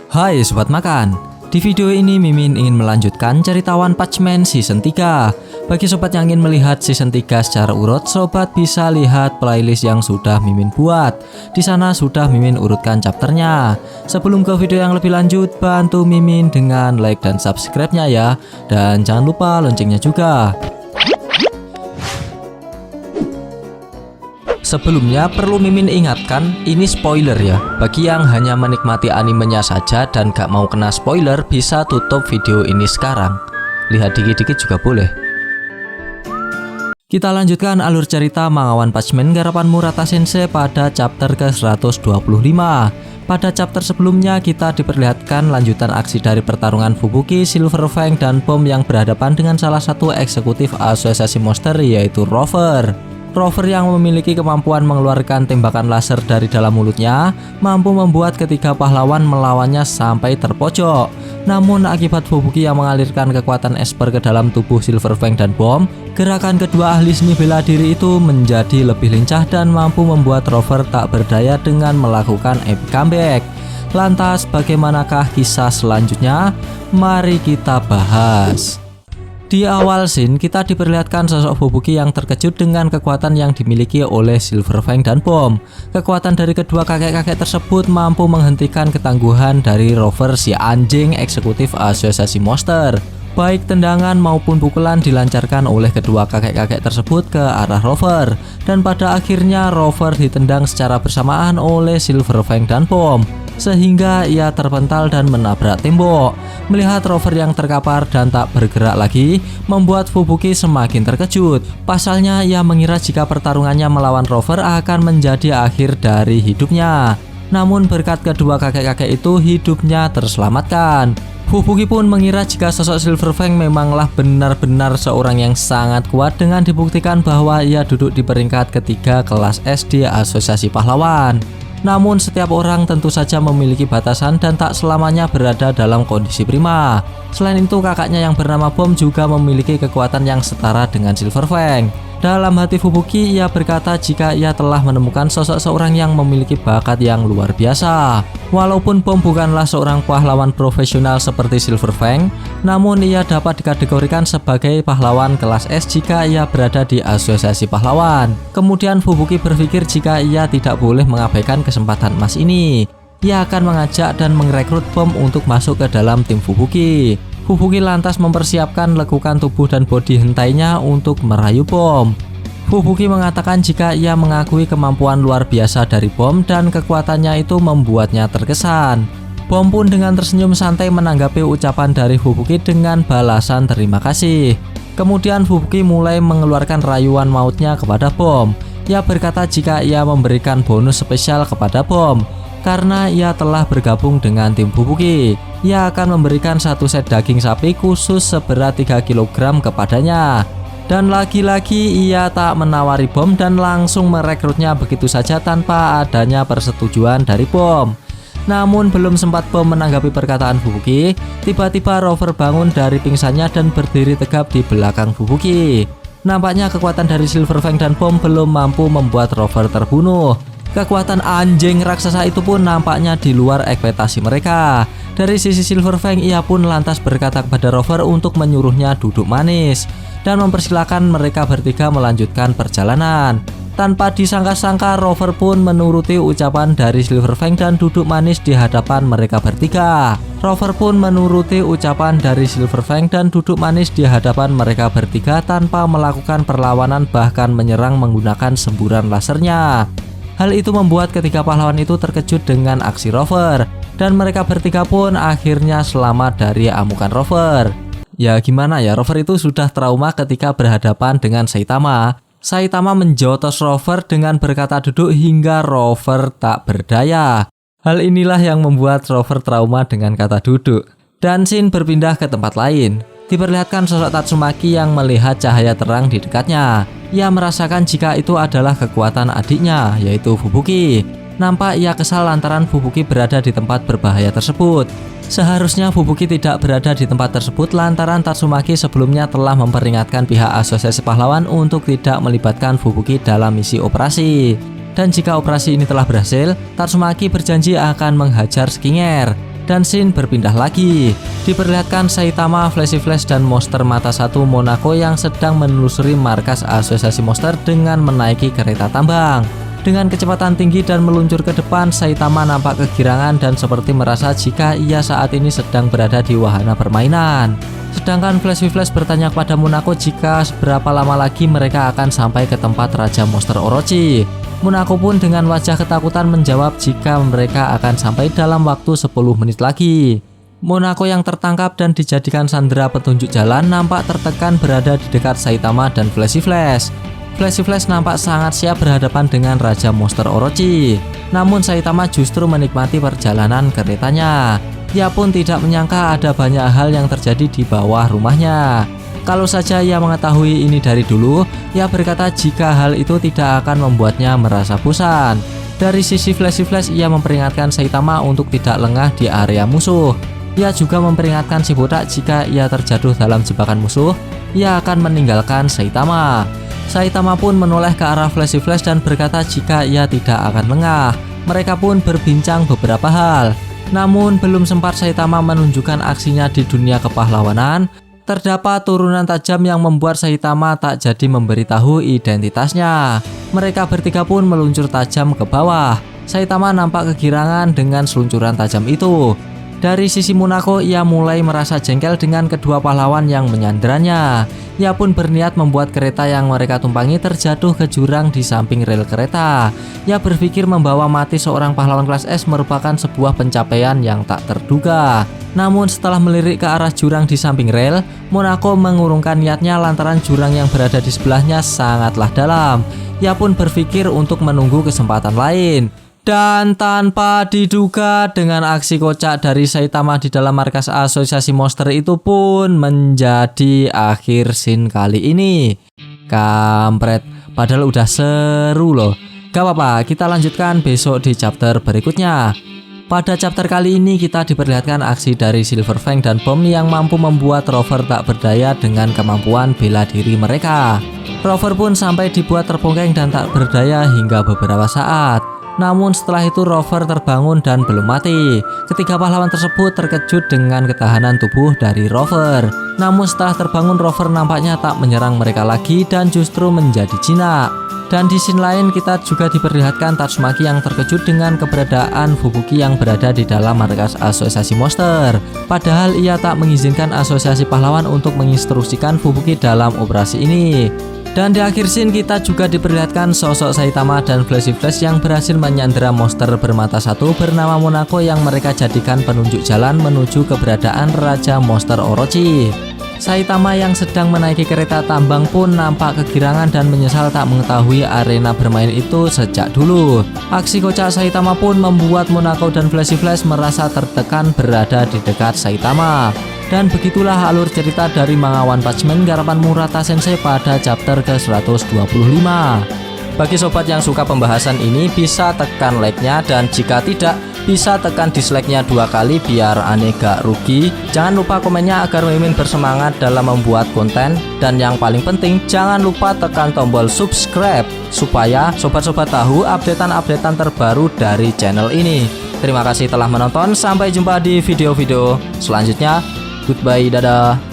Hai Sobat Makan, di video ini Mimin ingin melanjutkan cerita One Punch Man Season 3. Bagi sobat yang ingin melihat Season 3 secara urut, sobat bisa lihat playlist yang sudah Mimin buat. Di sana sudah Mimin urutkan chapternya. Sebelum ke video yang lebih lanjut, bantu Mimin dengan like dan subscribe-nya ya. Dan jangan lupa loncengnya juga. Sebelumnya perlu Mimin ingatkan, ini spoiler ya. Bagi yang hanya menikmati animenya saja dan gak mau kena spoiler, bisa tutup video ini sekarang. Lihat dikit-dikit juga boleh. Kita lanjutkan alur cerita manga One Punch Man garapan Murata Sensei pada chapter ke-125. Pada chapter sebelumnya kita diperlihatkan lanjutan aksi dari pertarungan Fubuki, Silver Fang, dan Bomb yang berhadapan dengan salah satu eksekutif asosiasi monster yaitu Rover. Rover yang memiliki kemampuan mengeluarkan tembakan laser dari dalam mulutnya mampu membuat ketiga pahlawan melawannya sampai terpojok. Namun akibat Fubuki yang mengalirkan kekuatan esper ke dalam tubuh Silver Fang dan Bomb, gerakan kedua ahli seni bela diri itu menjadi lebih lincah dan mampu membuat Rover tak berdaya dengan melakukan epic comeback. Lantas bagaimanakah kisah selanjutnya? Mari kita bahas. Di awal scene kita diperlihatkan sosok Fubuki yang terkejut dengan kekuatan yang dimiliki oleh Silver Fang dan Bomb. Kekuatan dari kedua kakek-kakek tersebut mampu menghentikan ketangguhan dari Rover si anjing eksekutif asosiasi monster. Baik tendangan maupun pukulan dilancarkan oleh kedua kakek-kakek tersebut ke arah Rover. Dan pada akhirnya Rover ditendang secara bersamaan oleh Silver Fang dan Bomb, sehingga ia terpental dan menabrak tembok. Melihat Rover yang terkapar dan tak bergerak lagi, membuat Fubuki semakin terkejut. Pasalnya ia mengira jika pertarungannya melawan Rover akan menjadi akhir dari hidupnya. Namun berkat kedua kakek-kakek itu hidupnya terselamatkan. Fubuki pun mengira jika sosok Silver Fang memanglah benar-benar seorang yang sangat kuat dengan dibuktikan bahwa ia duduk di peringkat ketiga kelas S di Asosiasi Pahlawan. Namun setiap orang tentu saja memiliki batasan dan tak selamanya berada dalam kondisi prima. Selain itu kakaknya yang bernama Bomb juga memiliki kekuatan yang setara dengan Silver Fang. Dalam hati Fubuki ia berkata jika ia telah menemukan sosok seorang yang memiliki bakat yang luar biasa. Walaupun Bomb bukanlah seorang pahlawan profesional seperti Silver Fang, namun ia dapat dikategorikan sebagai pahlawan kelas S jika ia berada di asosiasi pahlawan. Kemudian Fubuki berpikir jika ia tidak boleh mengabaikan kesempatan emas ini. Ia akan mengajak dan merekrut Bomb untuk masuk ke dalam tim Fubuki. Fubuki lantas mempersiapkan lekukan tubuh dan bodi hentainya untuk merayu Bomb. Fubuki mengatakan jika ia mengakui kemampuan luar biasa dari Bomb dan kekuatannya itu membuatnya terkesan. Bomb pun dengan tersenyum santai menanggapi ucapan dari Fubuki dengan balasan terima kasih. Kemudian Fubuki mulai mengeluarkan rayuan mautnya kepada Bomb. Ia berkata jika ia memberikan bonus spesial kepada Bomb karena ia telah bergabung dengan tim Fubuki. Ia akan memberikan satu set daging sapi khusus seberat 3 kg kepadanya. Dan lagi-lagi ia tak menawari Bomb dan langsung merekrutnya begitu saja tanpa adanya persetujuan dari Bomb. Namun belum sempat Bomb menanggapi perkataan Fubuki, tiba-tiba Rover bangun dari pingsannya dan berdiri tegap di belakang Fubuki. Nampaknya kekuatan dari Silver Fang dan Bomb belum mampu membuat Rover terbunuh. Kekuatan anjing raksasa itu pun nampaknya di luar ekspektasi mereka. Dari sisi Silver Fang ia pun lantas berkata kepada Rover untuk menyuruhnya duduk manis dan mempersilahkan mereka bertiga melanjutkan perjalanan. Tanpa disangka-sangka Rover pun menuruti ucapan dari Silver Fang dan duduk manis di hadapan mereka bertiga. Rover pun menuruti ucapan dari Silver Fang dan duduk manis di hadapan mereka bertiga tanpa melakukan perlawanan bahkan menyerang menggunakan semburan lasernya. Hal itu membuat ketiga pahlawan itu terkejut dengan aksi Rover dan mereka bertiga pun akhirnya selamat dari amukan Rover. Ya gimana ya, Rover itu sudah trauma ketika berhadapan dengan Saitama. Saitama menjotos Rover dengan berkata duduk hingga Rover tak berdaya. Hal inilah yang membuat Rover trauma dengan kata duduk. Dan scene berpindah ke tempat lain. Diperlihatkan sosok Tatsumaki yang melihat cahaya terang di dekatnya. Ia merasakan jika itu adalah kekuatan adiknya, yaitu Fubuki. Nampak ia kesal lantaran Fubuki berada di tempat berbahaya tersebut. Seharusnya Fubuki tidak berada di tempat tersebut lantaran Tatsumaki sebelumnya telah memperingatkan pihak asosiasi pahlawan untuk tidak melibatkan Fubuki dalam misi operasi. Dan jika operasi ini telah berhasil, Tatsumaki berjanji akan menghajar Skinner. Dan scene berpindah lagi. Diperlihatkan Saitama, Flashy Flash, dan monster mata satu Monaco yang sedang menelusuri markas asosiasi monster dengan menaiki kereta tambang. Dengan kecepatan tinggi dan meluncur ke depan, Saitama nampak kegirangan dan seperti merasa jika ia saat ini sedang berada di wahana permainan. Sedangkan Flashy Flash bertanya kepada Monaco jika seberapa lama lagi mereka akan sampai ke tempat Raja Monster Orochi. Monaco pun dengan wajah ketakutan menjawab jika mereka akan sampai dalam waktu 10 menit lagi. Monaco yang tertangkap dan dijadikan sandera petunjuk jalan nampak tertekan berada di dekat Saitama dan Flashy Flash. Flashy Flash nampak sangat siap berhadapan dengan Raja Monster Orochi. Namun Saitama justru menikmati perjalanan keretanya. Ia pun tidak menyangka ada banyak hal yang terjadi di bawah rumahnya. Kalau saja ia mengetahui ini dari dulu, ia berkata jika hal itu tidak akan membuatnya merasa bosan. Dari sisi Flashy Flash, ia memperingatkan Saitama untuk tidak lengah di area musuh. Ia juga memperingatkan si botak jika ia terjatuh dalam jebakan musuh, ia akan meninggalkan Saitama. Saitama pun menoleh ke arah Flashy Flash dan berkata jika ia tidak akan lengah. Mereka pun berbincang beberapa hal. Namun belum sempat Saitama menunjukkan aksinya di dunia kepahlawanan, terdapat turunan tajam yang membuat Saitama tak jadi memberitahu identitasnya. Mereka bertiga pun meluncur tajam ke bawah. Saitama nampak kegirangan dengan seluncuran tajam itu. Dari sisi Monaco, ia mulai merasa jengkel dengan kedua pahlawan yang menyanderanya. Ia pun berniat membuat kereta yang mereka tumpangi terjatuh ke jurang di samping rel kereta. Ia berpikir membawa mati seorang pahlawan kelas S merupakan sebuah pencapaian yang tak terduga. Namun setelah melirik ke arah jurang di samping rel, Monaco mengurungkan niatnya lantaran jurang yang berada di sebelahnya sangatlah dalam. Ia pun berpikir untuk menunggu kesempatan lain. Dan tanpa diduga, dengan aksi kocak dari Saitama di dalam markas asosiasi monster itu pun menjadi akhir scene kali ini. Kampret, padahal udah seru loh. Gak apa-apa, kita lanjutkan besok di chapter berikutnya. Pada chapter kali ini kita diperlihatkan aksi dari Silver Fang dan Bom yang mampu membuat Rover tak berdaya dengan kemampuan bela diri mereka. Rover pun sampai dibuat terpongkeng dan tak berdaya hingga beberapa saat. Namun setelah itu Rover terbangun dan belum mati. Ketiga pahlawan tersebut terkejut dengan ketahanan tubuh dari Rover. Namun setelah terbangun, Rover nampaknya tak menyerang mereka lagi dan justru menjadi jinak. Dan di scene lain kita juga diperlihatkan Tatsumaki yang terkejut dengan keberadaan Fubuki yang berada di dalam markas asosiasi monster. Padahal ia tak mengizinkan asosiasi pahlawan untuk menginstruksikan Fubuki dalam operasi ini. Dan di akhir scene kita juga diperlihatkan sosok Saitama dan Flashy Flash yang berhasil menyandera monster bermata satu bernama Monaco yang mereka jadikan penunjuk jalan menuju keberadaan Raja Monster Orochi. Saitama yang sedang menaiki kereta tambang pun nampak kegirangan dan menyesal tak mengetahui arena bermain itu sejak dulu. Aksi kocak Saitama pun membuat Monaco dan Flashy Flash merasa tertekan berada di dekat Saitama. Dan begitulah alur cerita dari manga One Punch Man garapan Murata Sensei pada chapter ke-125. Bagi sobat yang suka pembahasan ini bisa tekan like-nya, dan jika tidak bisa tekan dislike-nya 2 kali biar aneh gak rugi. Jangan lupa komennya agar Mimin bersemangat dalam membuat konten. Dan yang paling penting jangan lupa tekan tombol subscribe supaya sobat-sobat tahu updatean-updatean terbaru dari channel ini. Terima kasih telah menonton, sampai jumpa di video-video selanjutnya. Goodbye, dadah.